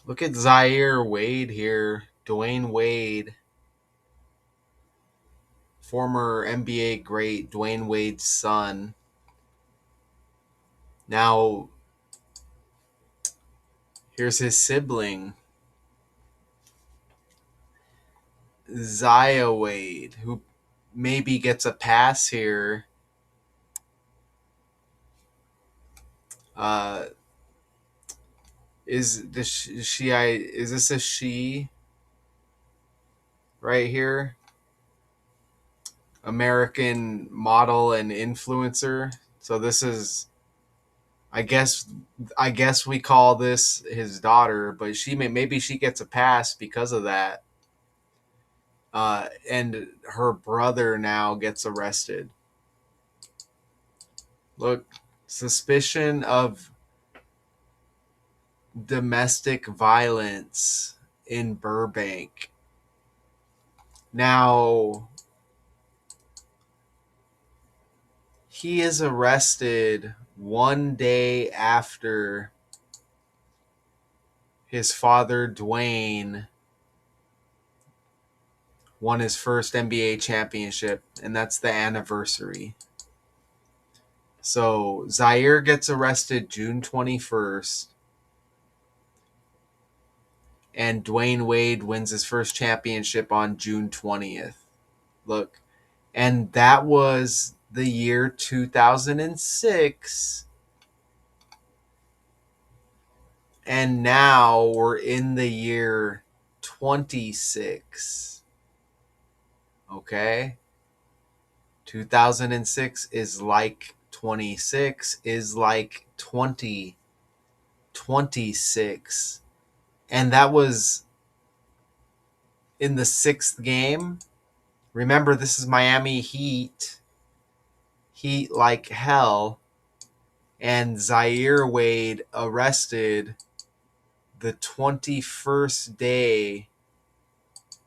Look at Zaire Wade here. Dwyane Wade, former NBA great Dwyane Wade's son. Now, here's his sibling, Zaire Wade, who maybe gets a pass here. Uh, is this a she right here? American model and influencer. So this is, I guess, we call this his daughter, but maybe she gets a pass because of that. And her brother now gets arrested. Look, suspicion of domestic violence in Burbank. Now, he is arrested one day after his father, Dwyane, won his first NBA championship, and that's the anniversary. So Zaire gets arrested June 21st, and Dwyane Wade wins his first championship on June 20th. Look, and that was the year 2006. And now we're in the year 26. Okay? 2006 is like 26 is like 2026. And that was in the sixth game. Remember, this is Miami Heat. Heat like hell. And Zaire Wade arrested the 21st day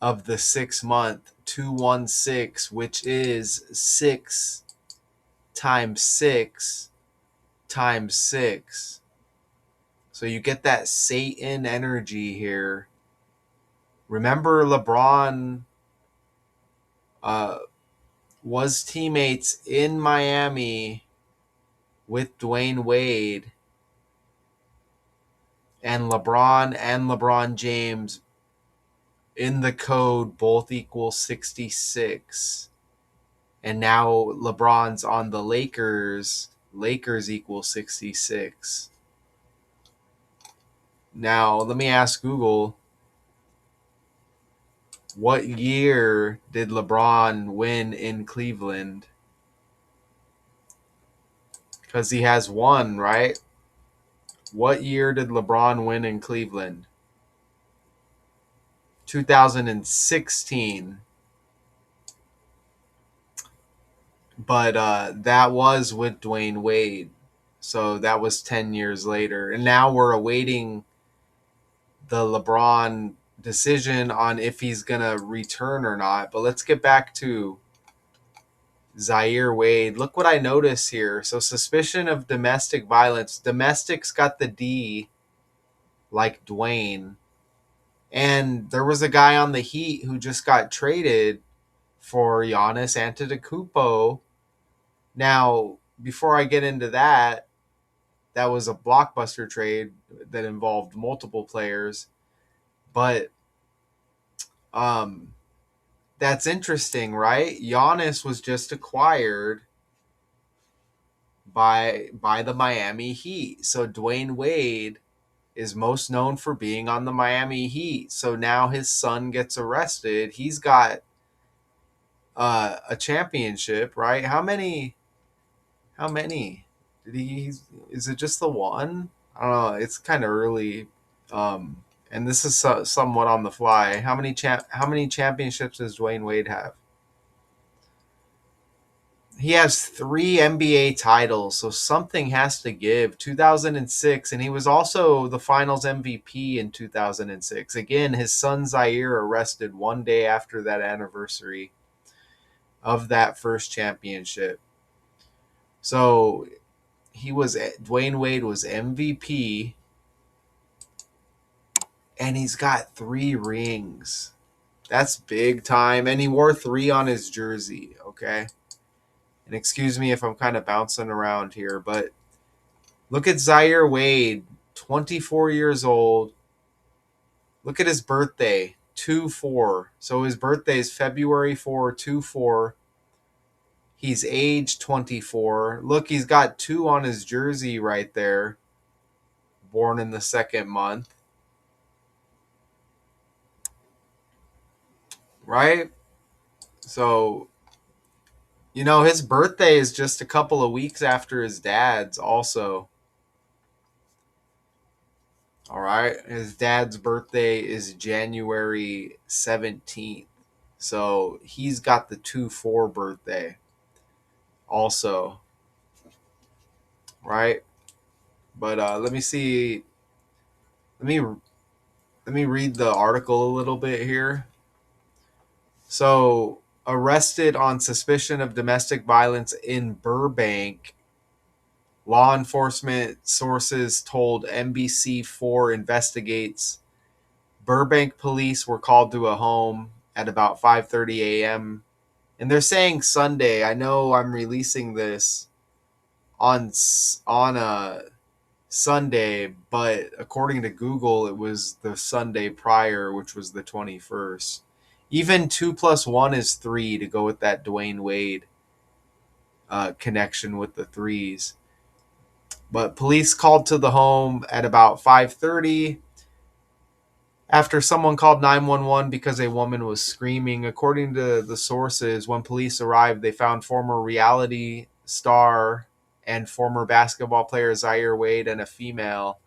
of the 6th month, 216, which is 6 times 6 times 6. So you get that Satan energy here. Remember, LeBron was teammates in Miami with Dwyane Wade, and LeBron James in the code both equal 66. And now LeBron's on the Lakers. Lakers equal 66. Now, let me ask Google, what year did LeBron win in Cleveland? Because he has one, right? What year did LeBron win in Cleveland? 2016. But that was with Dwyane Wade. So that was 10 years later. And now we're awaiting the LeBron decision on if he's going to return or not. But let's get back to Zaire Wade. Look what I notice here. So suspicion of domestic violence. Domestic's got the D like Dwyane. And there was a guy on the Heat who just got traded for Giannis Antetokounmpo. Now, before I get into that, that was a blockbuster trade that involved multiple players. But that's interesting, right? Giannis was just acquired by the Miami Heat. So Dwyane Wade is most known for being on the Miami Heat. So now his son gets arrested. He's got a championship, right? How many? How many? Did he? Is it just the one? I don't know. It's kind of early, and this is somewhat on the fly. How many championships does Dwyane Wade have? He has 3 NBA titles, so something has to give. 2006, and he was also the Finals MVP in 2006. Again, his son Zaire arrested one day after that anniversary of that first championship. So Dwyane Wade was MVP And he's got 3 rings. That's big time. And he wore 3 on his jersey, okay? And excuse me if I'm kind of bouncing around here, but look at Zaire Wade, 24 years old. Look at his birthday, 2/4. So his birthday is February 4, 2/4. He's age 24. Look, he's got 2 on his jersey right there. Born in the 2nd month. Right? So, his birthday is just a couple of weeks after his dad's also. All right. His dad's birthday is January 17th. So he's got the 2/4 birthday also. Right. But let me see. Let me read the article a little bit here. So, arrested on suspicion of domestic violence in Burbank, law enforcement sources told NBC4 Investigates Burbank police were called to a home at about 5:30 a.m. And they're saying Sunday. I know I'm releasing this on a Sunday, but according to Google, it was the Sunday prior, which was the 21st. Even 2 plus 1 is 3 to go with that Dwyane Wade connection with the threes. But police called to the home at about 5:30 after someone called 911 because a woman was screaming. According to the sources, when police arrived, they found former reality star and former basketball player Zaire Wade and a female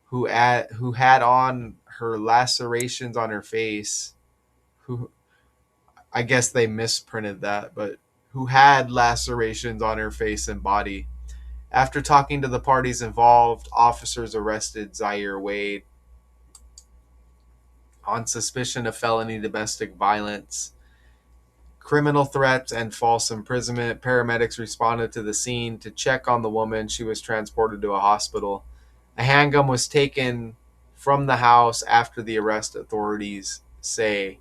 who had on her lacerations on her face, who I guess they misprinted that, but who had lacerations on her face and body. After talking to the parties involved, officers arrested Zaire Wade on suspicion of felony domestic violence, criminal threats, and false imprisonment. Paramedics responded to the scene to check on the woman. She was transported to a hospital. A handgun was taken from the house after the arrest, authorities say.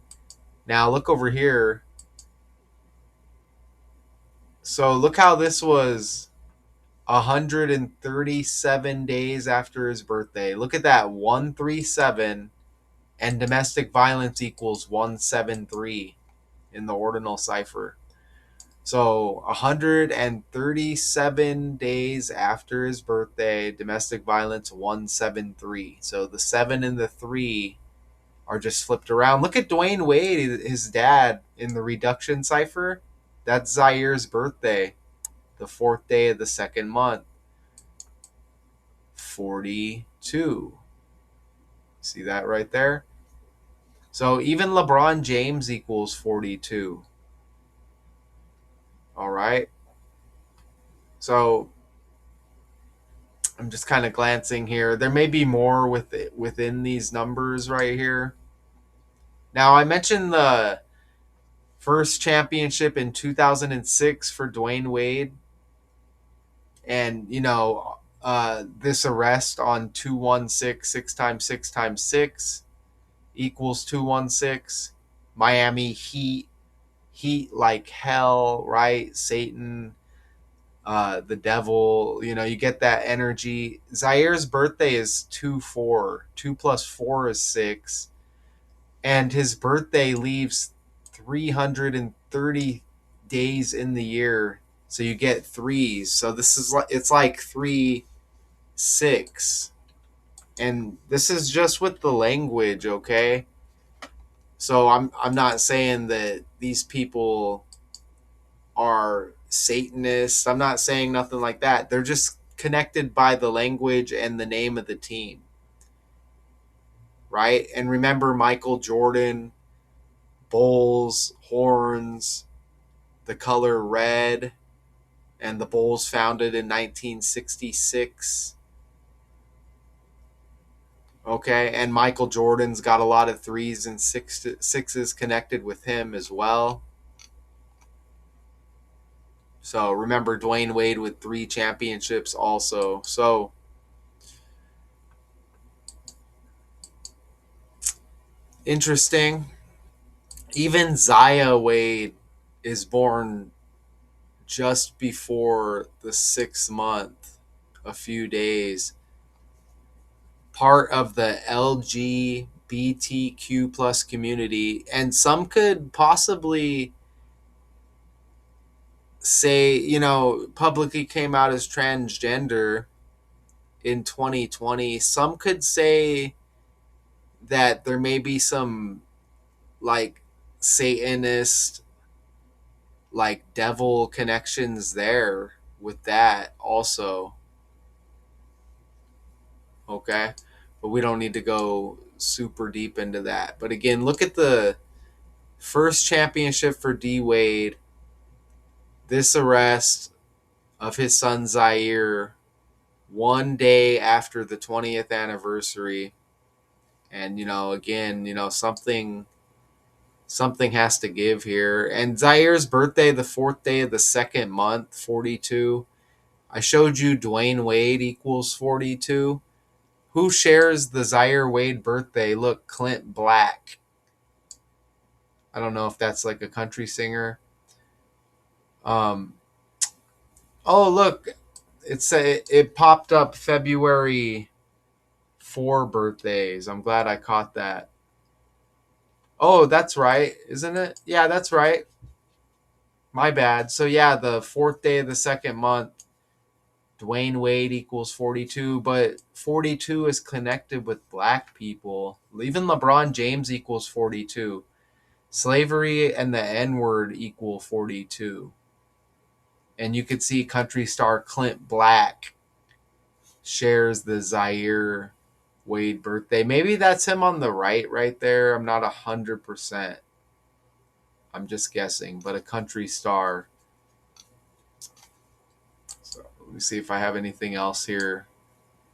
Now, look over here. So, look how this was 137 days after his birthday. Look at that, 137, and domestic violence equals 173 in the ordinal cipher. So 137 days after his birthday, domestic violence 173. So the 7 and the 3 are just flipped around. Look at Dwyane Wade, his dad, in the reduction cipher. That's Zaire's birthday, the 4th day of the 2nd month. 42. See that right there? So even LeBron James equals 42. All right. So I'm just kind of glancing here. There may be more within these numbers right here. Now, I mentioned the first championship in 2006 for Dwyane Wade. And, this arrest on 216, 6 times 6 times 6 equals 216. Miami Heat like hell, right? Satan, the devil, you get that energy. Zaire's birthday is 2/4. 2 plus 4 is 6. And his birthday leaves 330 days in the year. So you get threes. So it's like 3/6. And this is just with the language, okay? So I'm not saying that these people are Satanists. I'm not saying nothing like that. They're just connected by the language and the name of the team. Right? And remember Michael Jordan, Bulls, horns, the color red, and the Bulls founded in 1966. Okay, and Michael Jordan's got a lot of threes and sixes connected with him as well. So remember Dwyane Wade with 3 championships also. So Interesting. Even Zaire Wade is born just before the 6th month, a few days. Part of the LGBTQ plus community, and some could possibly say, publicly came out as transgender in 2020. Some could say that there may be some like Satanist, like devil connections there with that also. Okay. But we don't need to go super deep into that. But again, look at the first championship for D Wade. This arrest of his son Zaire one day after the 20th anniversary. And again, something has to give here. And Zaire's birthday, the 4th day of the 2nd month, 42. I showed you Dwyane Wade equals 42. Who shares the Zaire Wade birthday? Look, Clint Black. I don't know if that's like a country singer. Um, oh, look, it popped up February 4 birthdays. I'm glad I caught that. Oh, that's right, isn't it? Yeah, that's right. My bad. So yeah, the 4th day of the 2nd month, Dwyane Wade equals 42, but 42 is connected with black people. Even LeBron James equals 42. Slavery and the N word equal 42. And you could see country star Clint Black shares the Zaire Wade birthday. Maybe that's him on the right there. I'm not 100%. I'm just guessing, but a country star. So let me see if I have anything else here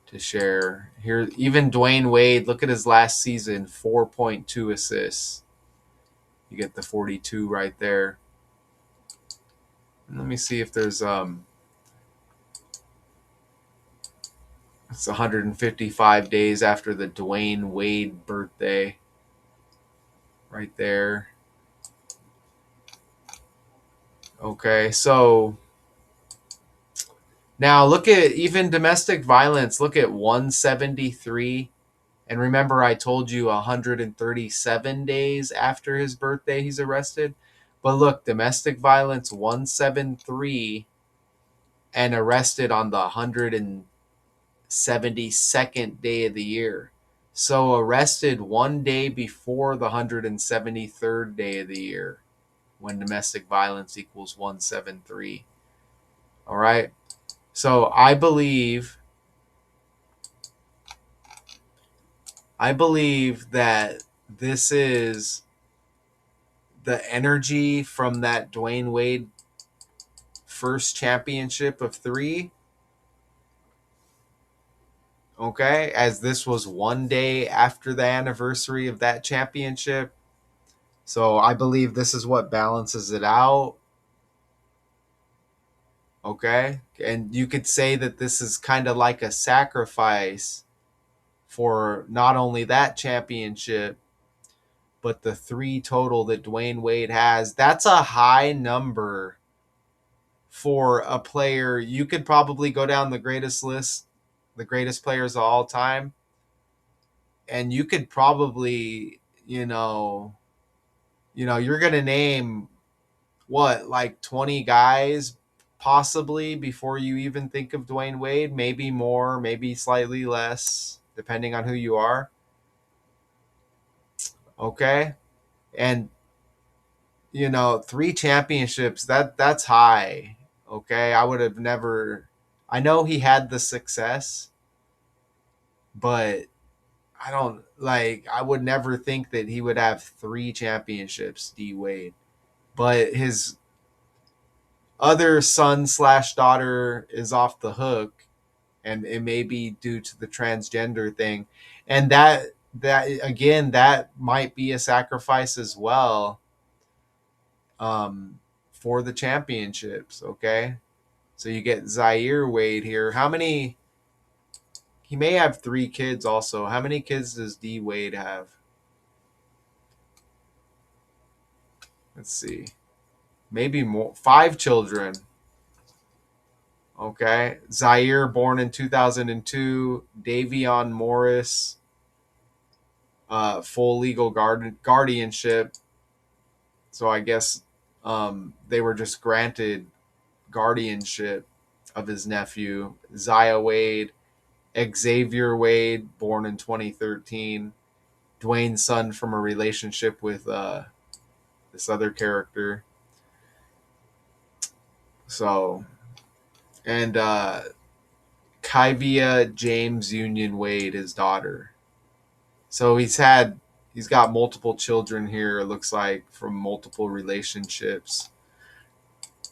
to share. Here, even Dwyane Wade, look at his last season, 4.2 assists. You get the 42 right there. And let me see if there's it's 155 days after the Dwyane Wade birthday. Right there. Okay, so now look at even domestic violence. Look at 173. And remember, I told you 137 days after his birthday he's arrested. But look, domestic violence 173 and arrested on the 172nd day of the year. So arrested one day before the 173rd day of the year when domestic violence equals 173. All right. So I believe that this is the energy from that Dwyane Wade first championship of 3. Okay, as this was one day after the anniversary of that championship. So I believe this is what balances it out. Okay, and you could say that this is kind of like a sacrifice for not only that championship, but the 3 total that Dwyane Wade has. That's a high number for a player. You could probably go down the greatest list, the greatest players of all time, and you could probably, you're going to name what, like 20 guys possibly before you even think of Dwyane Wade, maybe more, maybe slightly less, depending on who you are. Okay? And 3 championships, that's high. Okay? I would have never, I know he had the success, but I would never think that he would have 3 championships, D Wade. But his other son/daughter is off the hook, and it may be due to the transgender thing, and that again, that might be a sacrifice as well, for the championships. Okay, so you get Zaire Wade here. How many? He may have 3 kids also. How many kids does D Wade have? Let's see. Maybe more. 5 children. Okay. Zaire, born in 2002. Davion Morris, full legal guardianship. So I guess they were just granted guardianship of his nephew. Zaire Wade. Xavier Wade, born in 2013. Dwyane's son from a relationship with this other character. So, and Kyvia James Union Wade, his daughter. So he's got multiple children here. It looks like from multiple relationships.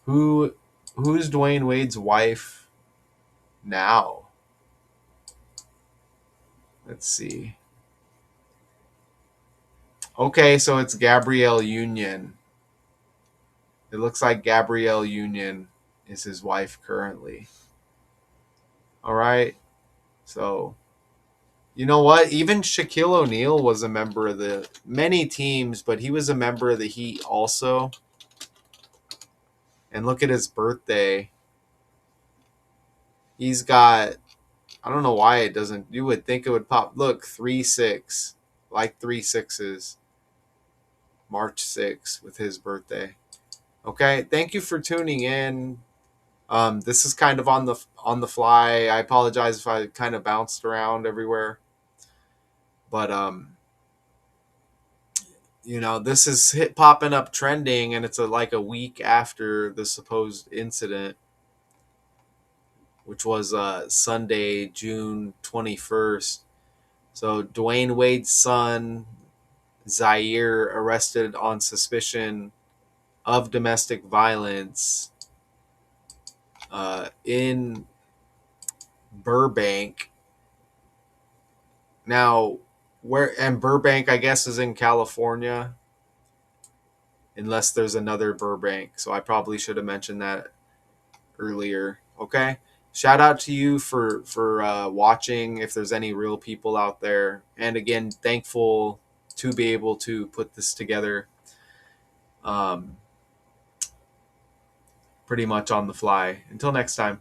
Who's Dwyane Wade's wife now? Let's see. Okay, so it's Gabrielle Union. It looks like Gabrielle Union is his wife currently. All right. So, you know what? Even Shaquille O'Neal was a member of the many teams, but he was a member of the Heat also. And look at his birthday. He's got, I don't know why it doesn't, you would think it would pop. Look, 3-6, like 3 sixes. March 6th with his birthday. Okay. Thank you for tuning in. This is kind of on the fly. I apologize if I kind of bounced around everywhere, but this is popping up trending, and it's like a week after the supposed incident, which was Sunday, June 21st. So Dwyane Wade's son, Zaire, arrested on suspicion of domestic violence in Burbank. Now, and Burbank, I guess, is in California, unless there's another Burbank. So I probably should have mentioned that earlier. Okay. Shout out to you for watching. If there's any real people out there, and again, thankful to be able to put this together. Pretty much on the fly. Until next time.